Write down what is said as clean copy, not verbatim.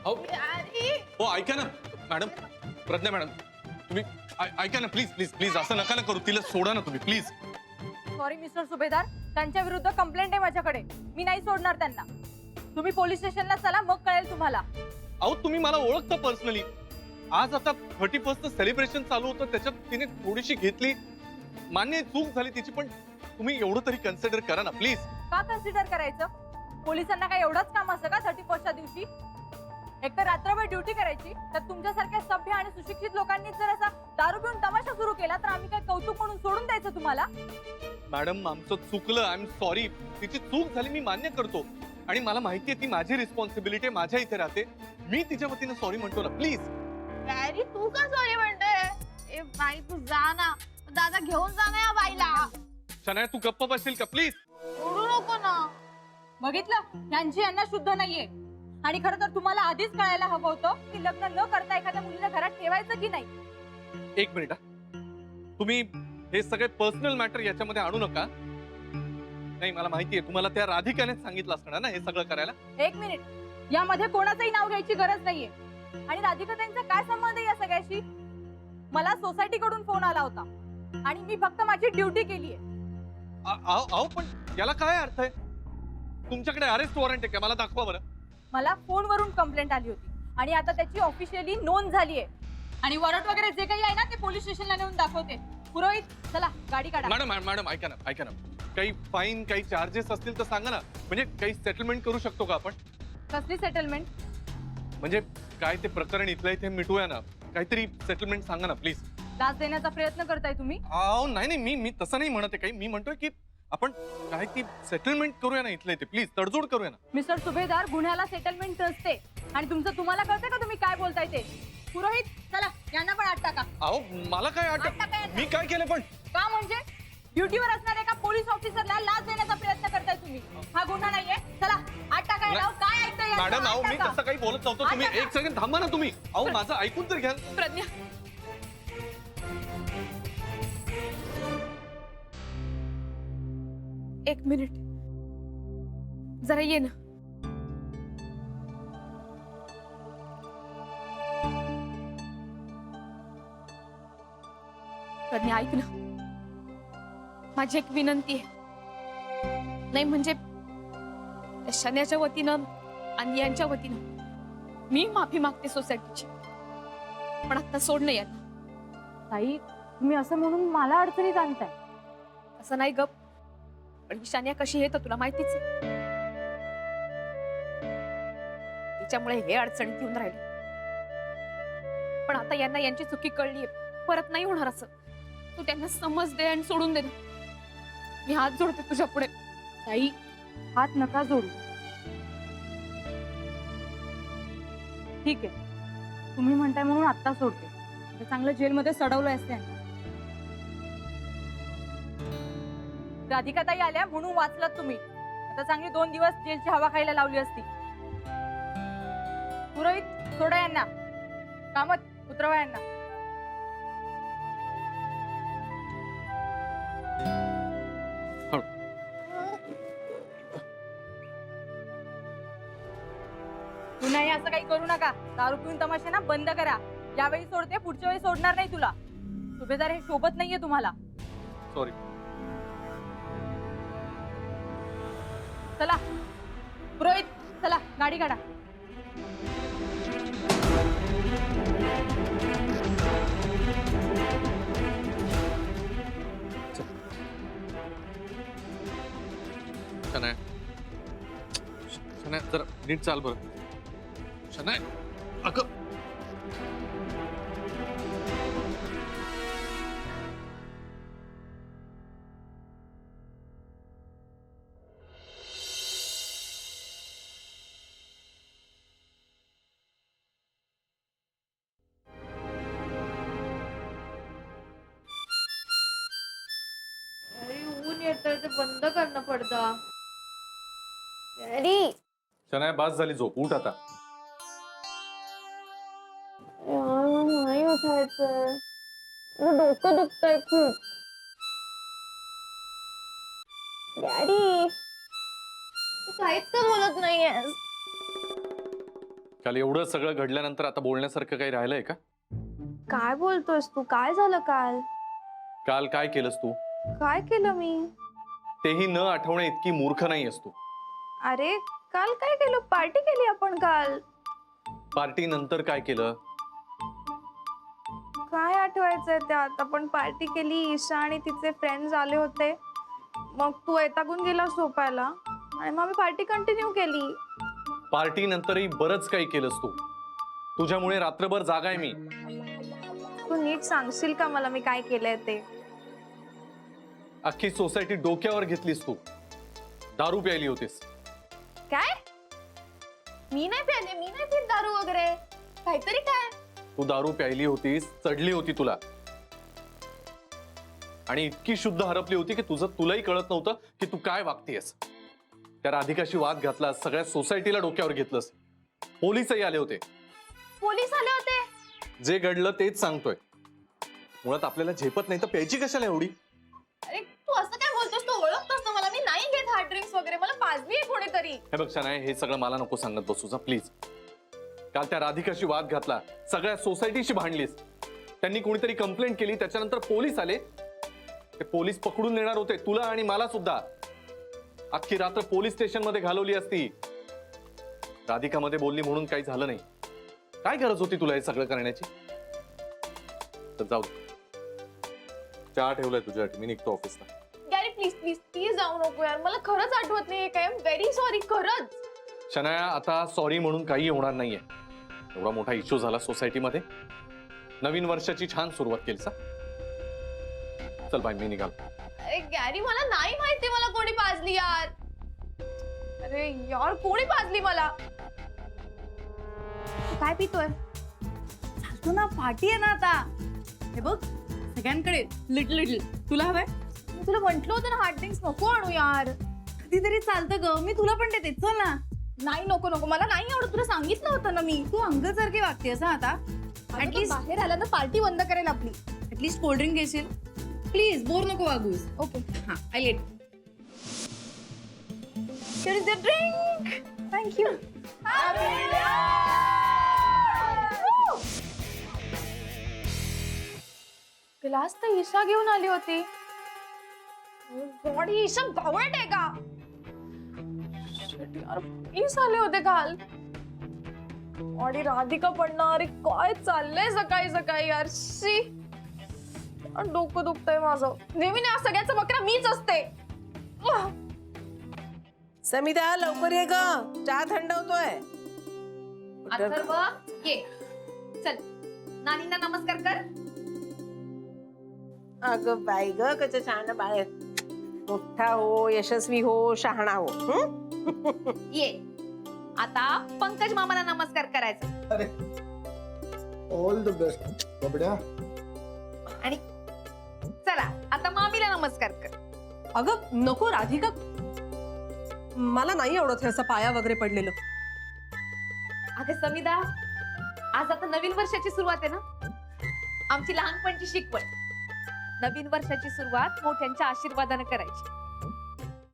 अहो हो ऐका ना मॅडम, प्रज्ञा मॅडम, तुम्ही ऐका ना प्लीज प्लीज प्लीज, असं नका ना करू, तिला सोडा ना तुम्ही प्लीज. सॉरी मिस्टर सुभेदार, त्यांच्या विरुद्ध कंप्लेंट आहे माझ्याकडे. मी नाही सोडणार त्यांना. तुम्ही पोलीस स्टेशनला चला, मग कळेल तुम्हाला. अहो तुम्ही मला ओळखता पर्सनली. आज आता 31st सेलिब्रेशन चालू होतं, त्याच्यात तिने थोडीशी घेतली, मान्य चूक झाली तिची, पण तुम्ही एवढं तरी कन्सिडर करा ना प्लीज. का कन्सिडर करायचं? पोलिसांना काय एवढंच काम असतं का 31st दिवशी? एक तर रात्रभर ड्युटी करायची, तर तुमच्यासारख्या सभ्य आणि सुशिक्षित लोकांनी जर असा दारू पिऊन तमाशा सुरू केला तर आम्ही काय कौतुक म्हणून सोडून द्यायचं तुम्हाला? मॅडम आमचं चुकलं, आय एम सॉरी. तिची चूक झाली, मी मान्य करतो, आणि मला माहिती आहे ती माझी रिस्पॉन्सिबिलिटी, माझ्या इथे राहते. मी तिच्या वतीने सॉरी म्हणतो ना प्लीज. डॅडी तू का सॉरी म्हणतोय? ए बाई तू जा ना, दादा घेऊन जा ना या बाईला. शनाया तू गप्प बसशील का प्लीज? सोडू नको ना. बघितलं, यांची यांना शुद्ध नाहीये. आणि खरं तर तुम्हाला आधीच कळायला हवं होतं की लग्न न करता एखाद्या मुलीला घरात ठेवायचं की नाही. एक मिनिट तुम्ही हे सगळे पर्सनल मॅटर याच्यामध्ये आणू नका. नाही मला माहितीये तुम्हाला त्या राधिकाने सांगितलं असणार ना हे सगळं करायला. एक मिनिट, यामध्ये कोणाचंही नाव घ्यायची गरज नाहीये. आणि राधिका त्यांचा काय संबंध आहे या सगळ्याशी? मला सोसायटी कडून फोन आला होता आणि मी फक्त माझी ड्युटी केलीये. अहो पण याला काय अर्थ आहे? तुमच्याकडे अरेस्ट वॉरंट आहे का? मला दाखवा बरं. मला फोनवरून कंप्लेंट आली होती आणि आता त्याची ऑफिशियली नोंद झालीये. आणि वॉरंट वगैरे जे काही आहे ना ते पोलीस स्टेशनला नेऊन दाखवते. पुरोहित चला गाडी काढा. मॅडम मॅडम ऐका ना, काही फाईन काही चार्जेस असतील तर सांगा ना, म्हणजे काही सेटलमेंट करू शकतो का आपण? कसली सेटलमेंट? म्हणजे काय ते प्रकरण इथलं इथे मिटूया ना, काहीतरी सेटलमेंट सांगा ना प्लीज. लाच देण्याचा प्रयत्न करताय तुम्ही? अहो नाही मी तसं नाही म्हणत आहे काही. मी म्हणतोय की आपण काय ती सेटलमेंट करूया ना इथलं इथे प्लीज, तडजोड करूया ना. मिस्टर सुभेदार, गुन्ह्याला सेटलमेंट नसते आणि तुमचं तुम्हाला कळतं का तुम्ही काय बोलताय ते? पुरोहित चला यांना पण आत टाका. अहो मला काय आत टाका यांना. मी काय केलं पण? का म्हणजे ड्युटीवर असणाऱ्या एका पोलीस ऑफिसरला लाच देण्याचा प्रयत्न करताय तुम्ही. हा गुन्हा नाहीये. चला आत टाका याला. काय ऐकताय यांचं? मॅडम अहो आत मी टाका. तसं काही बोलत नव्हतो. तुम्ही एक सेकंड थांबा ना तुम्ही. अहो माझं ऐकून तर घ्या. प्रज्ञा, एक मिनिट जरा ये ना. प्रज्ञा ऐक ना, माझी एक विनंती आहे. नाही म्हणजे त्या शन्याच्या वतीनं आणि यांच्या वतीनं मी माफी मागते सोसायटीची, पण आता सोडणं यांना. ताई तुम्ही असं म्हणून मला अडचणीत आणताय. असं नाही गप, पण ही शान्या कशी आहे तर तुला माहितीच आहे. तिच्यामुळे हे अडचणीत येऊन राहिले, पण आता यांना यांची चुकी कळलीये, परत नाही होणार असं. तू त्यांना समज दे आणि सोडून दे ना. मी हात जोडते तुझ्या पुढे. ताई हात नका जोडू. ठीक आहे, तुम्ही म्हणताय म्हणून आत्ता सोडते. तर चांगलं जेलमध्ये सडवलं असते. राधिका ताई आल्या म्हणून वाचलात तुम्ही. आता चांगली 2 दिवस जेलची हवा खायला लावली असती. पुरोहित सोडा यांना. कामत उतरवा यांना. पुन्हा हे असं काही करू नका. दारू पिऊन तमाशा ना बंद करा. यावेळी सोडते, पुढच्या वेळी सोडणार नाही तुला. सुभेदार हे शोभत नाहीये तुम्हाला. सॉरी. चला पुरोहित चला गाडी काढा. शनाया जरा नीट चाल बरं. शनाया अगं ऊन येतंय ते बंद करणं पडतं. डॅडी शनाया बास झाली झोप, उठ आता. नाही उठायचं, डोकं दुखतंय खूप. डॅडी तू काहीच का बोलत नाहीयेस? काल एवढं सगळं घडल्यानंतर आता बोलण्यासारखं काही राहिलंय का? काय बोलतोयस तू? काय झालं काल? काल काय केलंस तू? काय केलं मी? तेही न आठवणे इतकी मूर्ख नाहीयेस तू. अरे काल काय केलं? पार्टी केली आपण काल. पार्टी नंतर काय केलं? काय आठवायचंय त्यात? आपण पार्टी केली, ईशा आणि तिचे फ्रेंड्स आले होते. मग तू वैतागून गेला झोपायला आणि मग मी पार्टी कंटिन्यू केली. पार्टी नंतरही बरंच काही केलंस तू. तुझ्यामुळे रात्रभर जागा आहे मी. तू नीट सांगशील का मला मी काय केलंय ते? अख्खी सोसायटी डोक्यावर घेतलीस तू. दारू प्यायली होतीस. काय? मी नाही प्याले, मी नाही पीत दारू वगैरे. काहीतरी काय? तू दारू प्यायली होतीस, चढली होती तुला. आणि इतकी शुद्ध हरपली होती की तुलाही कळत नव्हतं की तू काय वागतेस. त्या राधिकाशी वाद घातलास, सगळ्या सोसायटीला डोक्यावर घेतलंस. पोलीसही आले होते. पोलीस आले होते? जे घडलं तेच सांगतोय. मुळात आपल्याला झेपत नाही तर प्यायची कशाला एवढी? अरे तू असं काय बोलतोस? तू ओळखतोस ना मला. मी नाही घेत हार्ड ड्रिंक्स वगैरे. मला पाजली कोणीतरी. हे बघ शनाय, हे सगळं मला नको सांगत बसू जा प्लीज. काल त्या राधिकाशी वाद घातला, सगळ्या सोसायटीशी भांडलीस. त्यांनी कोणीतरी कंप्लेंट केली, त्याच्यानंतर पोलीस आले. ते पोलीस पकडून नेणार होते तुला आणि मला सुद्धा. अख्खी रात्र पोलीस स्टेशन मध्ये घालवली असती. राधिका मध्ये बोलली म्हणून काही झालं नाही. काय गरज होती तुला हे सगळं करण्याची? तर जाऊ दे. चहा ठेवलाय तुझ्यासाठी, मी निघतो ऑफिसला. गॅरी प्लीज प्लीज प्लीज जाऊ नको यार. मला खरंच आठवत नाहीये काय. व्हेरी सॉरी खरंच. शनाया, आता सॉरी म्हणून काही होणार नाहीये. एवढा मोठा इश्यू झाला सोसायटीमध्ये. नवीन वर्षाची छान सुरुवात केलीस. चल बाय, मी निघाल. अरे गॅरी मला नाही माहिती मला कोणी पाजली यार. अरे यार कोणी पाजली मला? तू काय पितोय? चालतो ना, पार्टी आहे ना आता. हे बघ, सगळ्यांकडे लिटल लिटल. तुला हवंय? मी तुला म्हंटल होतं ना हार्ड ड्रिंक्स नको आणू यार. कधीतरी चालतं ग. मी तुला पण देते, चल ना. नाही नको नको. मला नाही आवडत. तुला सांगितलं होतं ना मी. तू अंगसारखी वागतेस हा आता. ऍटलीस्ट बाहेर आला तर पार्टी बंद करेल आपली. ऍटलीस्ट कोल्ड ड्रिंक घेशील प्लीज. बोर नको वागूस. ओके. हा, I late. Here is the drink. Thank you. Glass तर ईशा घेऊन आली होती. गॉड, ही ईशा गवळट आहे का? Shit यार, पोलीस आले होते काल. आणि राधिका पडणार. अरे काय चाललंय सकाळी सकाळी यार. शी, डोकं दुखतंय माझं. नेहमी ना सगळ्याचं बकरा मीच असते. समिता लवकर ये ग, चहा थंड होतोय. अथर्व, ये चल, नानींना नमस्कार कर. अगं बाई ग, कसं शहाणा बाहेर. मोठा हो, यशस्वी हो, शहाणा हो. ये आता पंकज मामाला नमस्कार करायचा. अरे ऑल द बेस्ट बबड्या. आणि चला आता मामीला नमस्कार कर. अगं नको राधिका, मला नाही आवडत हे असं पाया वगैरे पडलेलं. अगं समिधा, आज आता नवीन वर्षाची सुरुवात आहे ना. आमची लहानपणची शिकवण, नवीन वर्षाची सुरुवात मोठ्यांच्या आशीर्वादाने करायची.